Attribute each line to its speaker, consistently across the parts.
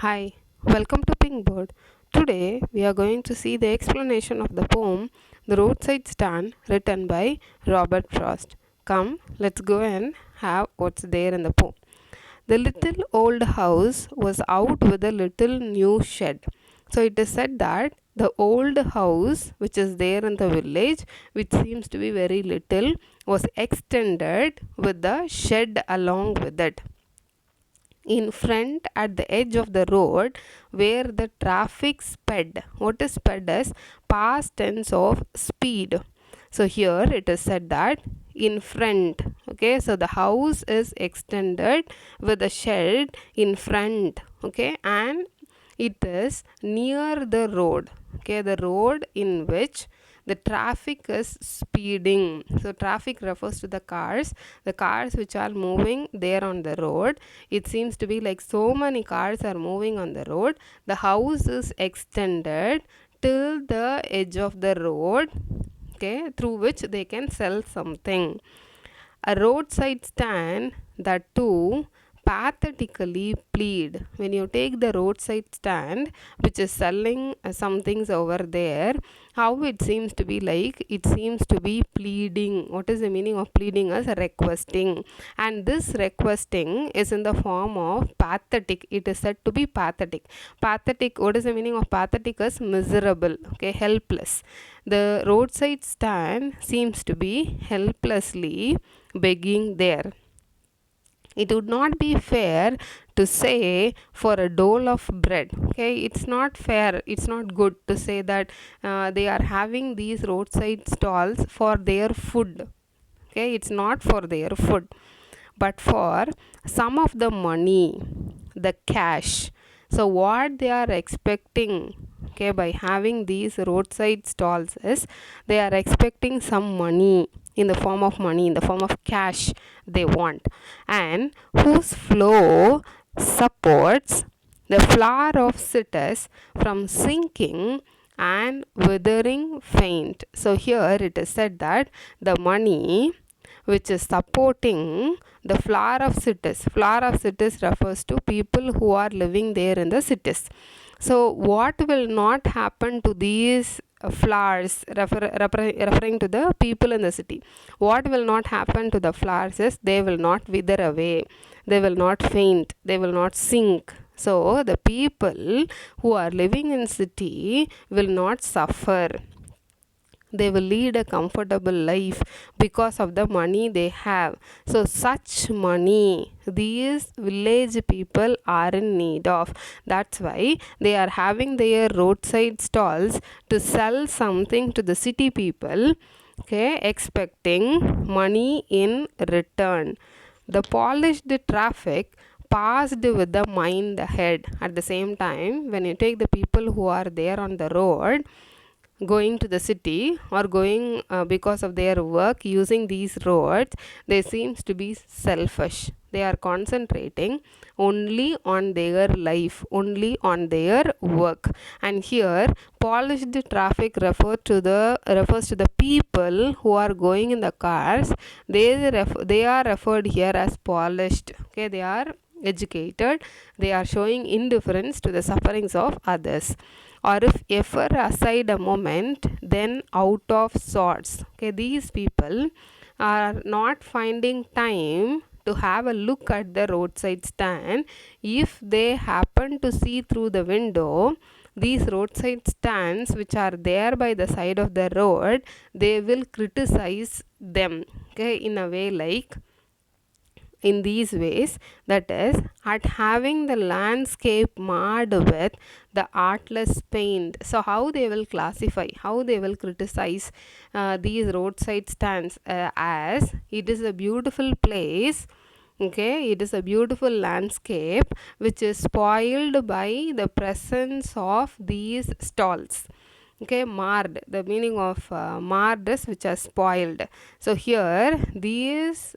Speaker 1: Hi, welcome to Pinkbird. Today we are going to see the explanation of the poem The Roadside Stand written by Robert Frost. Come, let's go and have what's there in the poem. The little old house was out with a little new shed. So it is said that the old house which is there in the village, which seems to be very little, was extended with the shed along with it. In front, at the edge of the road where the traffic sped. What is sped is past tense of speed. So here it is said that in front. Okay, so the house is extended with a shed in front. Okay, and it is near the road. Okay, the road in which the traffic is speeding. So traffic refers to the cars which are moving there on the road. It seems to be like so many cars are moving on the road. The house is extended till the edge of the road, okay, through which they can sell something. A roadside stand that too pathetically plead. When you take the roadside stand which is selling some things over there, how it seems to be like, it seems to be pleading. What is the meaning of pleading? As requesting, and this requesting is in the form of pathetic. It is said to be pathetic. What is the meaning of pathetic? Is miserable, okay, helpless. The roadside stand seems to be helplessly begging there. It would not be fair to say for a dole of bread. Okay, it's not fair, it's not good to say that they are having these roadside stalls for their food. Okay, it's not for their food, but for some of the money, the cash. So what they are expecting, okay, by having these roadside stalls is they are expecting some money, in the form of money, in the form of cash they want, and whose flow supports the flower of citrus from sinking and withering faint. So here it is said that the money which is supporting the flower of cities. Flower of cities refers to people who are living there in the cities. So what will not happen to these flowers, referring to the people in the city? What will not happen to the flowers is they will not wither away, they will not faint, they will not sink. So the people who are living in city will not suffer, they will lead a comfortable life because of the money they have. So such money these village people are in need of. That's why they are having their roadside stalls to sell something to the city people, okay, expecting money in return. The polished traffic passed with the mind ahead. At the same time, when you take the people who are there on the road going to the city, or going because of their work using these roads, they seems to be selfish. They are concentrating only on their life, only on their work. And here polished traffic refers to the people who are going in the cars. They are referred here as polished. Okay, they are educated, they are showing indifference to the sufferings of others. Or if ever aside a moment, then out of sorts. Okay, these people are not finding time to have a look at the roadside stand. If they happen to see through the window these roadside stands which are there by the side of the road, they will criticize them, okay, in a way like, in these ways, that is, at having the landscape marred with the artless paint. So how they will classify, how they will criticize these roadside stands, as it is a beautiful place, okay, it is a beautiful landscape which is spoiled by the presence of these stalls. Okay, marred, the meaning of marred is which are spoiled. So here these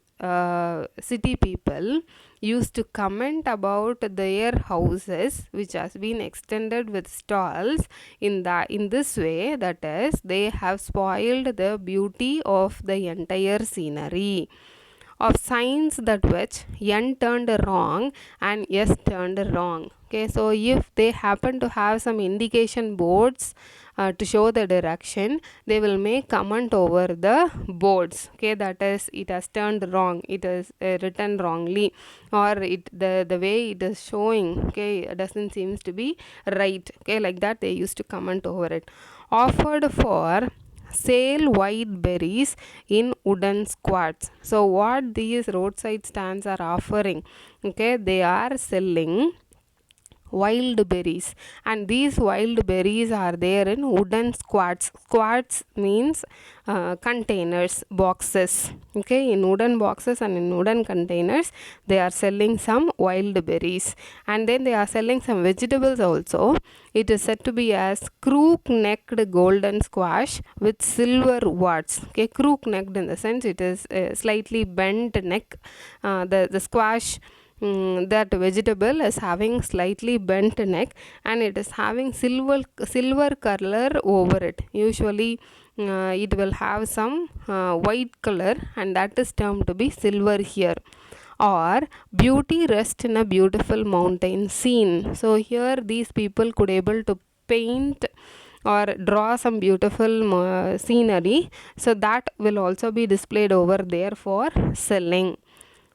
Speaker 1: city people used to comment about their houses which has been extended with stalls in this way, that is, they have spoiled the beauty of the entire scenery. of signs that which N turned wrong and S turned wrong. Okay, so if they happen to have some indication boards to show the direction, they will make comment over the boards. Okay, that is, it has turned wrong, it is written wrongly, or the way it is showing, okay, doesn't seems to be right. Okay, like that they used to comment over it. Offered for sale white berries in wooden squats. So what these roadside stands are offering, okay, they are selling wild berries, and these wild berries are there in wooden squats means containers, boxes. Okay, in wooden boxes and in wooden containers they are selling some wild berries, and then they are selling some vegetables also. It is said to be as crook necked golden squash with silver warts. Okay, crook necked in the sense it is slightly bent neck. The squash, that vegetable is having slightly bent neck, and it is having silver color over it. Usually it will have some white color, and that is termed to be silver here. Or beauty rest in a beautiful mountain scene. So here these people could able to paint or draw some beautiful scenery, so that will also be displayed over there for selling.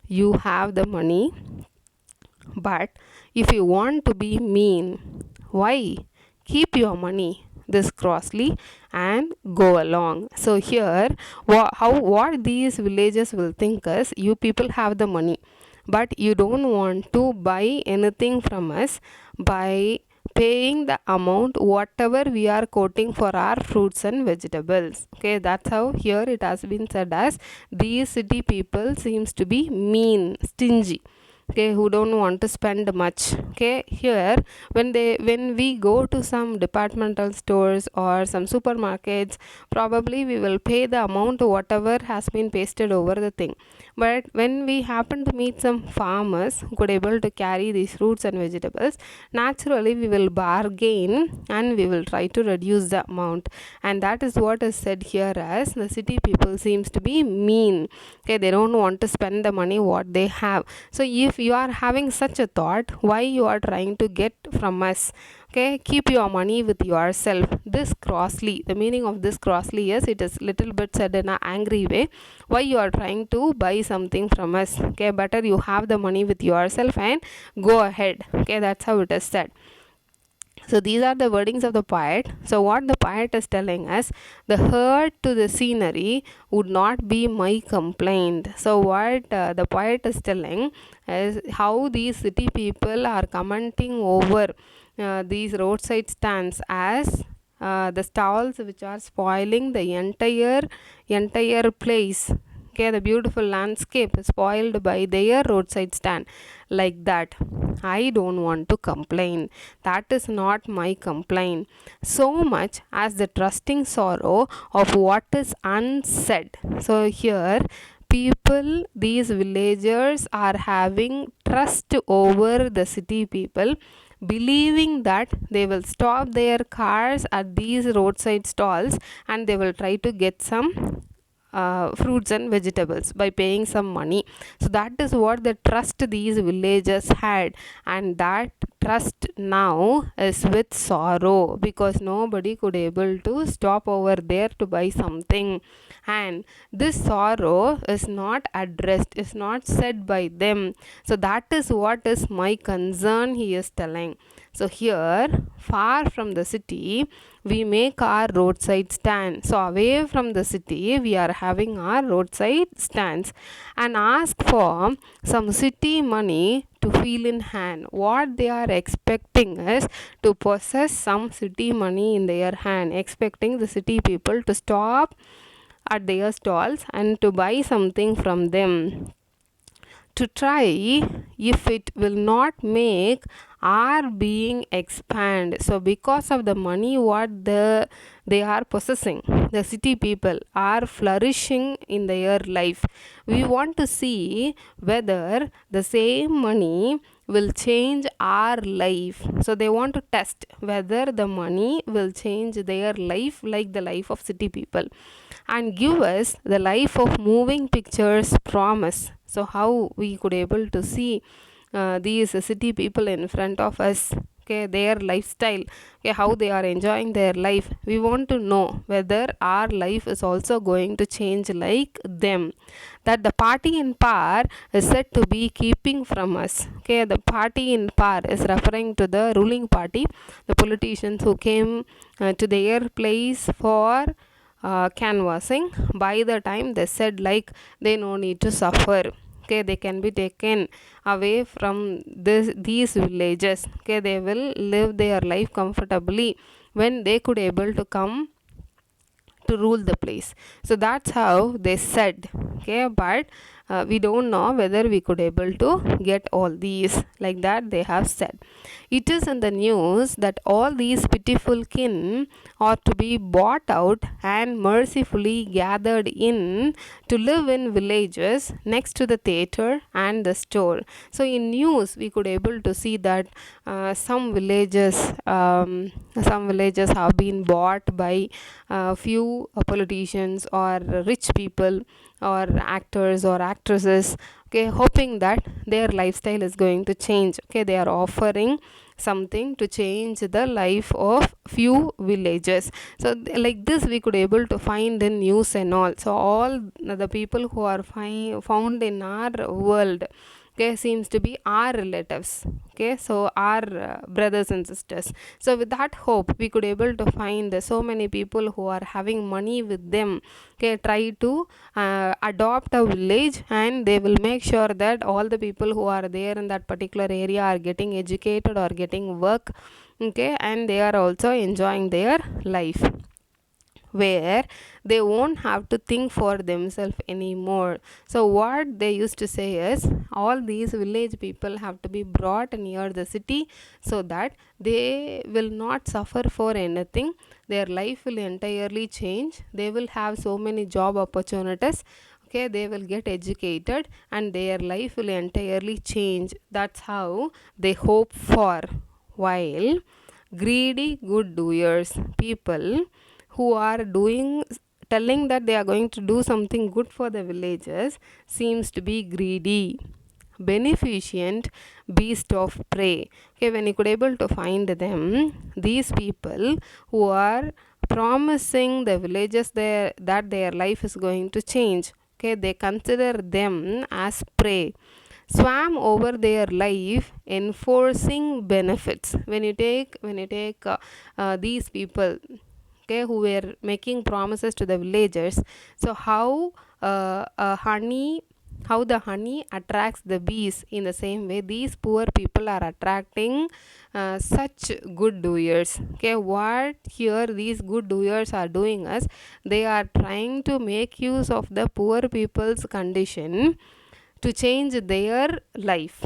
Speaker 1: You have the money, but if you want to be mean, why? Keep your money this crossly and go along. So here what these villagers will think is, you people have the money, but you don't want to buy anything from us by paying the amount whatever we are quoting for our fruits and vegetables. Okay, that's how here it has been said as these city people seems to be mean, stingy. Okay, who don't want to spend much. Okay, here when we go to some departmental stores or some supermarkets, probably we will pay the amount whatever has been pasted over the thing. But when we happen to meet some farmers who could able to carry these fruits and vegetables, naturally we will bargain and we will try to reduce the amount. And that is what is said here as the city people seems to be mean. Okay, they don't want to spend the money what they have. So if you are having such a thought, why you are trying to get from us? Okay, keep your money with yourself. This crossly, the meaning of this crossly is, it is little bit said in an angry way. Why you are trying to buy something from us? Okay, better you have the money with yourself and go ahead. Okay, that's how it is said. So these are the wordings of the poet. So what the poet is telling us, the hurt to the scenery would not be my complaint. So what the poet is telling is how these city people are commenting over these roadside stands as the stalls which are spoiling the entire place. Okay, the beautiful landscape is spoiled by their roadside stand. Like that, I don't want to complain. That is not my complaint. So much as the trusting sorrow of what is unsaid. So here people, these villagers are having trust over the city people, believing that they will stop their cars at these roadside stalls and they will try to get some fruits and vegetables by paying some money. So that is what the trust these villagers had, and that trust now is with sorrow, because nobody could able to stop over there to buy something. And this sorrow is not addressed, is not said by them. So that is what is my concern, he is telling. So here, far from the city, we make our roadside stand. So away from the city, we are having our roadside stands, and ask for some city money to feel in hand. What they are expecting is to possess some city money in their hand, expecting the city people to stop at their stalls and to buy something from them, to try if it will not make our being expand. So because of the money what they are possessing, the city people are flourishing in their life. We want to see whether the same money will change our life. So they want to test whether the money will change their life like the life of city people and give us the life of moving pictures promise. So how we could able to see these city people in front of us, okay, their lifestyle, okay, how they are enjoying their life. We want to know whether our life is also going to change like them. That the party in power is said to be keeping from us. Okay, the party in power is referring to the ruling party, the politicians who came to their place for canvassing. By the time they said like they no need to suffer, okay, they can be taken away from these villages, okay, they will live their life comfortably when they could able to come to rule the place. So that's how they said, okay, but we don't know whether we could able to get all these like that they have said. It is in the news that all these pitiful kin are to be bought out and mercifully gathered in to live in villages next to the theater and the store. So in news we could able to see that some villages have been bought by few politicians or rich people or actors or actresses, okay, hoping that their lifestyle is going to change. Okay, they are offering something to change the life of few villages. So like this we could able to find in news and all. So all the people who are found in our world, okay, seems to be our relatives, okay, so our brothers and sisters. So with that hope we could able to find so many people who are having money with them, okay, try to adopt a village, and they will make sure that all the people who are there in that particular area are getting educated or getting work, okay, and they are also enjoying their life, where they won't have to think for themselves anymore. So what they used to say is all these village people have to be brought near the city so that they will not suffer for anything. Their life will entirely change. They will have so many job opportunities, okay, they will get educated and their life will entirely change. That's how they hope for. While greedy good doers, people who are telling that they are going to do something good for the villages, seems to be greedy, beneficent beast of prey. Okay, when you could able to find them, these people who are promising the villages that their life is going to change, okay, they consider them as prey, swam over their life enforcing benefits. When you take these people, okay, who were making promises to the villagers, so how the honey attracts the bees, in the same way these poor people are attracting such good doers. Okay, what here these good doers are doing is they are trying to make use of the poor people's condition to change their life.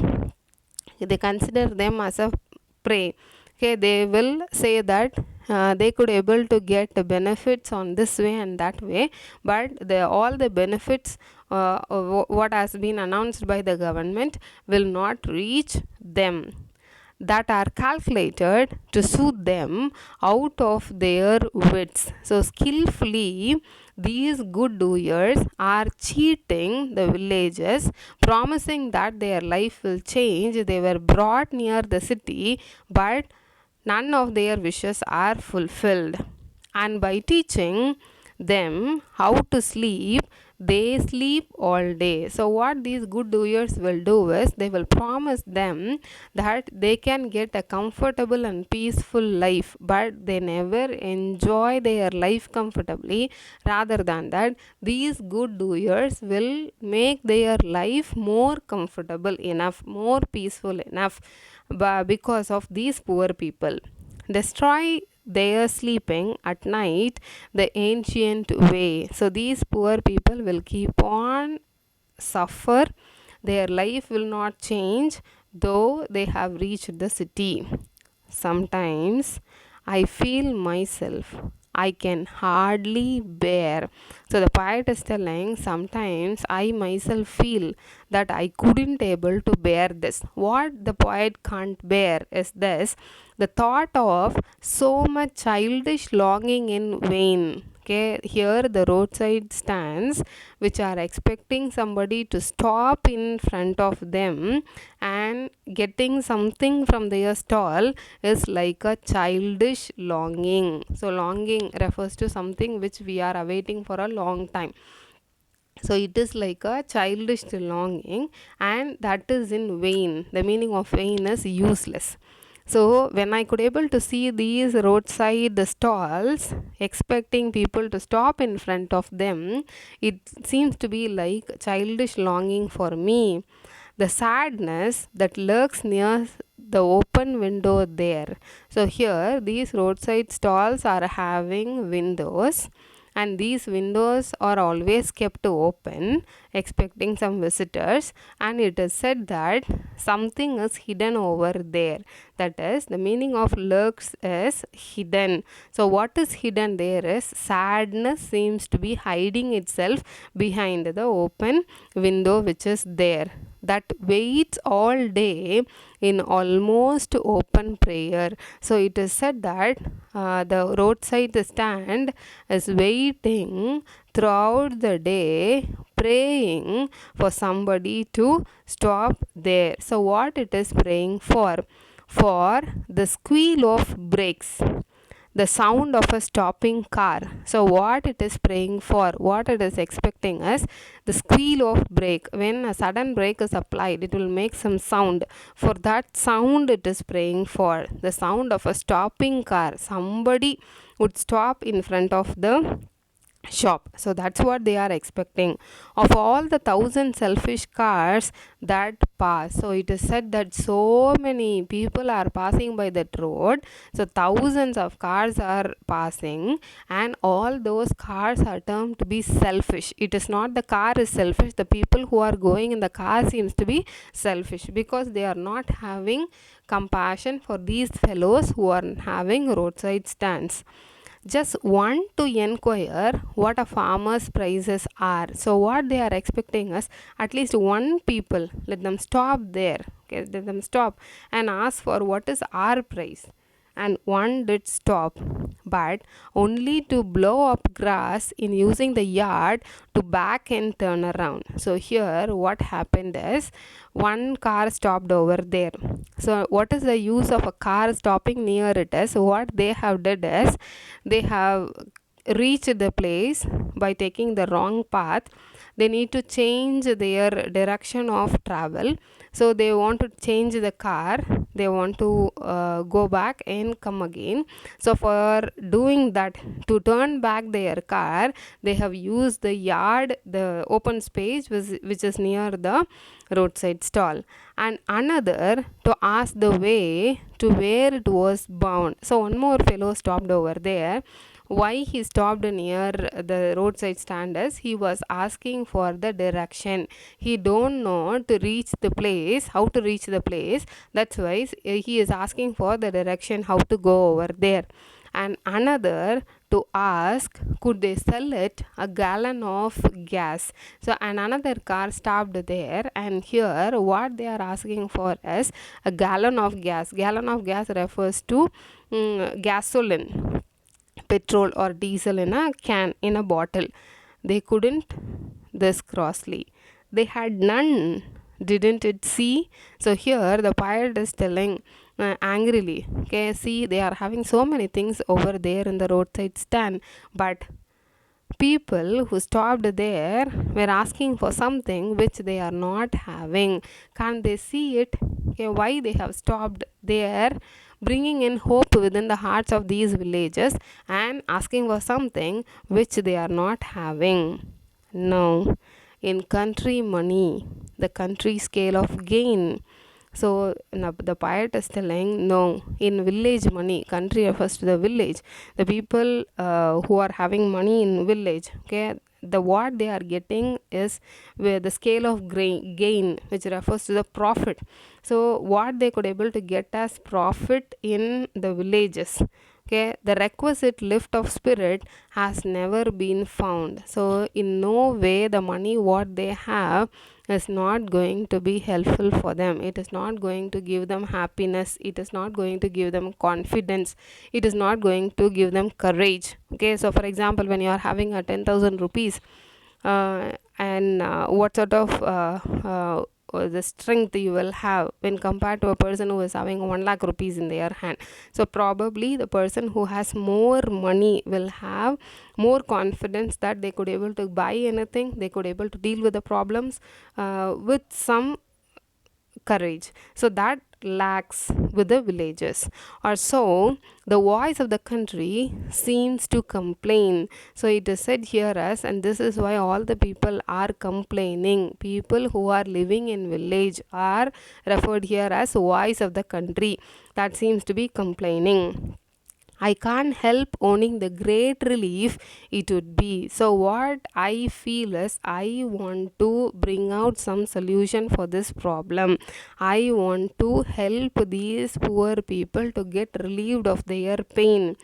Speaker 1: They consider them as a prey. Okay, they will say that they could able to get the benefits on this way and that way, but all the benefits what has been announced by the government will not reach them, that are calculated to suit them out of their wits. So skillfully these good doers are cheating the villages, promising that their life will change. They were brought near the city, but none of their wishes are fulfilled. And by teaching them how to sleep, they sleep all day. So what these good doers will do is they will promise them that they can get a comfortable and peaceful life, but they never enjoy their life comfortably. Rather than that, these good doers will make their life more comfortable enough, more peaceful enough, because of these poor people. Destroy their sleeping at night the ancient way. So these poor people will keep on suffer. Their life will not change though they have reached the city. Sometimes I feel myself I can hardly bear. So the poet is telling, sometimes I myself feel that I couldn't able to bear this. What the poet can't bear is this: the thought of so much childish longing in vain. Okay, here the roadside stands which are expecting somebody to stop in front of them and getting something from their stall is like a childish longing. So longing refers to something which we are awaiting for a long time. So it is like a childish longing, and that is in vain. The meaning of vain is useless. So when I could able to see these roadside stalls expecting people to stop in front of them, it seems to be like childish longing for me. The sadness that lurks near the open window there. So here these roadside stalls are having windows, and these windows are always kept open expecting some visitors, and it is said that something is hidden over there. That is, the meaning of lurks is hidden. So what is hidden there is sadness seems to be hiding itself behind the open window which is there, that waits all day in almost open prayer. So it is said that the roadside stand is waiting throughout the day, praying for somebody to stop there. So what it is praying for? For the squeal of brakes, the sound of a stopping car. So what it is praying for, what it is expecting is the squeal of brake. When a sudden brake is applied, it will make some sound. For that sound it is praying for, the sound of a stopping car. Somebody would stop in front of the shop. So that's what they are expecting. Of all the 1,000 selfish cars that pass, so it is said that so many people are passing by that road. So thousands of cars are passing, and all those cars are termed to be selfish. It is not the car is selfish, the people who are going in the car seems to be selfish, because they are not having compassion for these fellows who are having roadside stands. Just want to inquire what a farmer's prices are. So what they are expecting is at least one people, let them stop there, okay, let them stop and ask for what is our price. And one did stop, but only to blow up grass in using the yard to back and turn around. So here what happened is one car stopped over there. So what is the use of a car stopping near it is, what they have did is they have reached the place by taking the wrong path. They need to change their direction of travel. So they want to change the car, they want to go back and come again. So for doing that, to turn back their car, they have used the yard, the open space which is near the roadside stall, and another to ask the way to where it was bound. So one more fellow stopped over there. Why he stopped near the roadside stand is he was asking for the direction. He don't know to reach the place, how to reach the place. That's why he is asking for the direction, how to go over there. And another to ask, could they sell it a gallon of gas. So and another car stopped there, and here what they are asking for is a gallon of gas. Gallon of gas refers to gasoline, petrol or diesel in a can, in a bottle. They couldn't this crossly. They had none, didn't it see? So here the pirate is telling angrily, okay, see, they are having so many things over there in the roadside stand, but people who stopped there were asking for something which they are not having. Can't they see it? Okay, why they have stopped there, bringing in hope within the hearts of these villages and asking for something which they are not having. No, in country money, the country scale of gain. So now the poet is telling, no, in village money, country refers to the village, the people who are having money in village, okay, the what they are getting is where the scale of gain, which refers to the profit. So what they could able to get as profit in the villages, Okay, the requisite lift of spirit has never been found. So in no way the money what they have is not going to be helpful for them. It is not going to give them happiness. It is not going to give them confidence. It is not going to give them courage. Okay, so for example, when you are having a 10,000 rupees, and what sort of the strength you will have when compared to a person who is having 1 lakh rupees in their hand. So probably the person who has more money will have more confidence that they could able to buy anything, they could able to deal with the problems with some courage. So that lacks with the villages. Or so the voice of the country seems to complain. So it is said here as, and this is why all the people are complaining. People who are living in village are referred here as voice of the country, that seems to be complaining. I can't help owning the great relief it would be. So what I feel is I want to bring out some solution for this problem. I want to help these poor people to get relieved of their pain,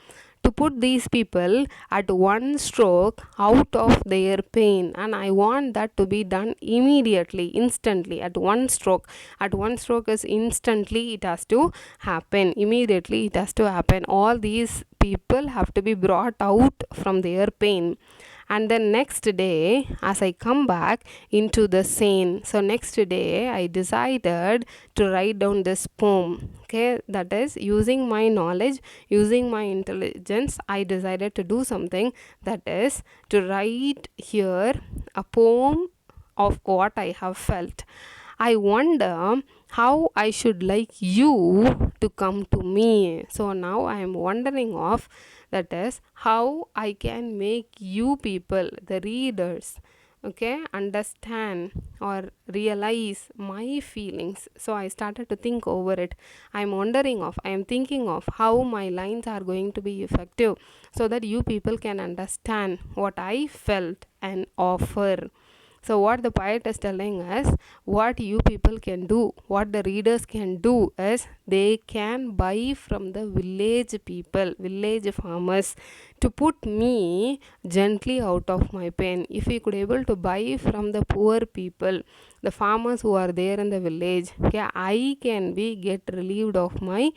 Speaker 1: to put these people at one stroke out of their pain, and I want that to be done immediately, instantly, at one stroke. At one stroke is instantly, it has to happen immediately, it has to happen. All these people have to be brought out from their pain. And then next day, as I come back into the scene, so next day I decided to write down this poem. Okay, that is, using my knowledge, using my intelligence, I decided to do something, that is to write here a poem of what I have felt. I wonder how I should like you to come to me. So now I am wondering of, that is, how I can make you people, the readers, okay, understand or realize my feelings. So I started to think over it. I am thinking of how my lines are going to be effective, so that you people can understand what I felt and offer. So what the poet is telling us, what you people can do, what the readers can do is, they can buy from the village people, village farmers, to put me gently out of my pain. If we could able to buy from the poor people, the farmers who are there in the village, okay, I can be get relieved of my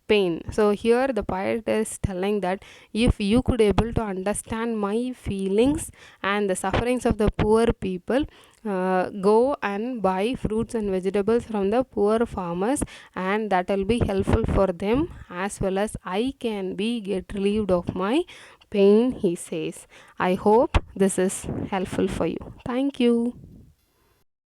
Speaker 1: pain. So here the poet is telling that if you could able to understand my feelings and the sufferings of the poor people, go and buy fruits and vegetables from the poor farmers, and that will be helpful for them, as well as I can be get relieved of my pain, he says. I hope this is helpful for you. Thank you.